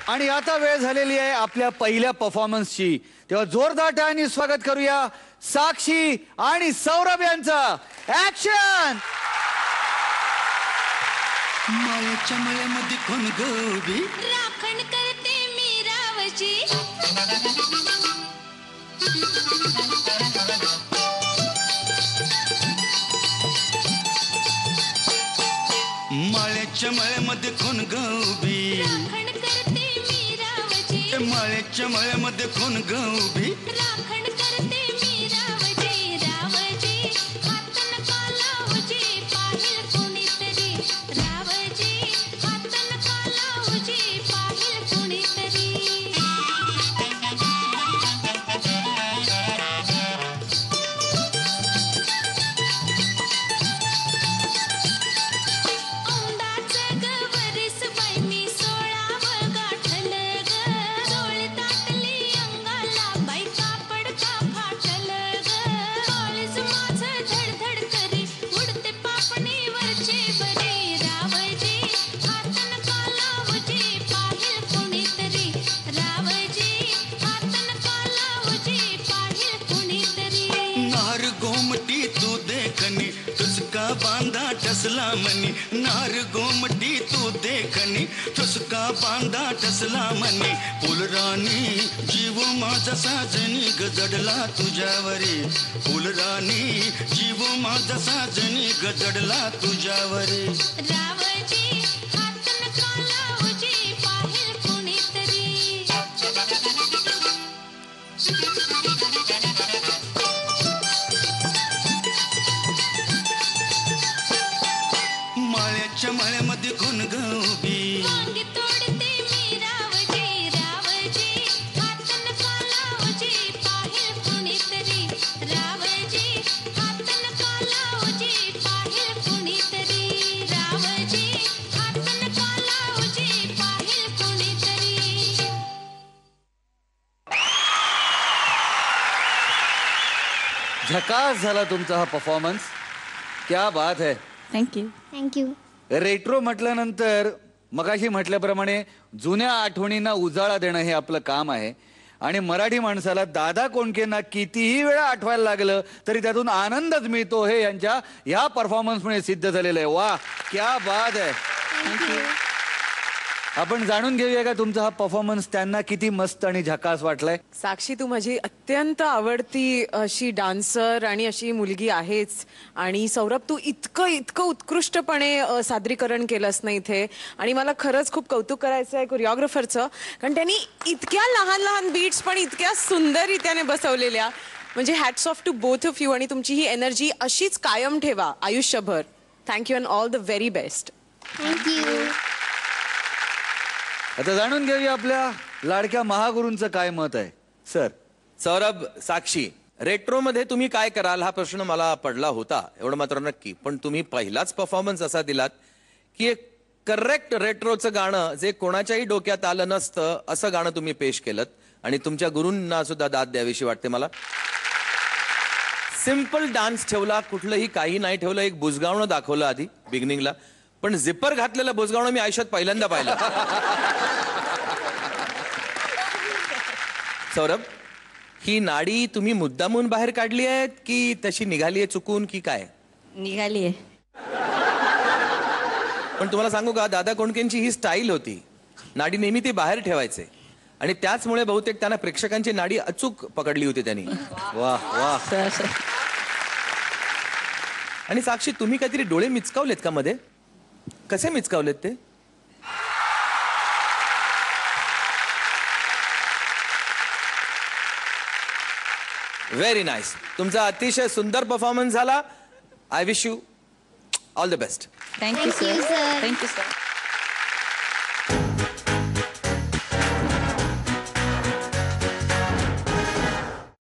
आणि आता वेळ झालेली आहे आपल्या पहिल्या परफॉर्मन्सची. तेव्हा जोरदार टाळ्यांनी स्वागत करूया साक्षी आणि सौरभ यांचं. ऍक्शन. मायाच्या मळ्यामध्ये कोण गोबी राखण करते मी रावची. माळ्याच्या मळ्यामध्ये कोण गोबी राखण करते मी रावची. माळ्याच्या मळ्यामध्ये कोण गोबी राखण करते मी रावची. रावची हात नका लावची पाहिल कुणीतरी. रावची हात नका लावची पाहिल कुणीतरी. औंदाचं गवरीस बाई मी 16व गाठल ग. डोळ ताटली अंगाला बाई कापड का फाटल ग. काळीज माझं धडधड करी उडते पापणीवरचे बरी. रावजी हात नका लावजी पाहिल कुणीतरी. रावजी हात नका लावजी पाहिल कुणीतरी. नार गोमटी तू देखनी ठुसका बांधा ठसला मनी. नार गोमटी तू देखनी ठुसका बांधा ठसला मनी. फुलराणी जीव माझा साजनी गजडला तुझ्यावरी. फुलराणी जीव माझा साजनी गजडला तुझ्यावरी. रावजी हात नका लावजी पाहिल कुणीतरी. माळ्याच्या माळ्यामध्ये कोण गोबी वांगी तोडते मी रावजी. रावजी हात नका लावजी पाहिल कुणीतरी. रावजी हात नका लावजी पाहिल कुणीतरी. रावजी हात नका लावजी पाहिल कुणीतरी. झकास झाला तुमचा हा परफॉर्मन्स. क्या बात है. थँक्यू. रेट्रो म्हटल्यानंतर मगाशी म्हटल्याप्रमाणे जुन्या आठवणींना उजाळा देणं हे आपलं काम आहे. आणि मराठी माणसाला दादा कोंडकेंना कितीही वेळा आठवायला लागलं तरी त्यातून आनंदच मिळतो हे यांच्या ह्या परफॉर्मन्समुळे सिद्ध झालेलं आहे. वा, क्या बात आहे. आपण जाणून घेऊया का तुमचा हा परफॉर्मन्स त्यांना किती मस्त आणि झकास वाटलाय. साक्षी, तू माझी अत्यंत आवडती अशी डान्सर आणि अशी मुलगी आहेच. आणि सौरभ, तू इतकं उत्कृष्टपणे सादरीकरण केलंस ना इथे. आणि मला खरंच खूप कौतुक करायचं आहे कोरिओग्राफरचं, कारण त्यांनी इतक्या लहान लहान बीट्स पण इतक्या सुंदररीत्याने बसवलेल्या. म्हणजे hats off to both of you. आणि तुमची ही एनर्जी अशीच कायम ठेवा आयुष्यभर. Thank you and all the very best. Thank you. आता जाणून घेऊया आपल्या लाडक्या महागुरूंचं काय मत आहे. सर. सौरभ, साक्षी, रेट्रोमध्ये तुम्ही काय कराल हा प्रश्न मला पडला होता, एवढं मात्र नक्की. पण तुम्ही पहिलाच परफॉर्मन्स असा दिलात की एक करेक्ट रेट्रोचं गाणं जे कोणाच्याही डोक्यात आलं नसतं असं गाणं तुम्ही पेश केलं. आणि तुमच्या गुरूंना सुद्धा दाद द्यावीशी वाटते मला. सिम्पल डान्स ठेवला, कुठलंही काही नाही ठेवलं. एक बुजगावणं दाखवलं आधी बिगिनिंगला, पण झिपर घातलेलं बुजगावणं मी आयुष्यात पहिल्यांदा पाहिलं. सौरभ, ही नाडी तुम्ही मुद्दामून बाहेर काढली आहे की तशी निघाली आहे चुकून की काय? निघालीये. पण तुम्हाला सांगू का, दादा कोंडकेंची ही स्टाईल होती. नाडी नेहमी ती बाहेर ठेवायचे आणि त्याचमुळे बहुतेक त्यांना प्रेक्षकांची नाडी अचूक पकडली होती त्यांनी. वा वा. आणि साक्षी, तुम्ही काहीतरी डोळे मिचकावलेत का मध्ये? कसे मिचकावलेत ते? Very nice. तुमचा अतिशय सुंदर परफॉर्मन्स झाला. I wish you all the best. Thank you sir. Thank you sir.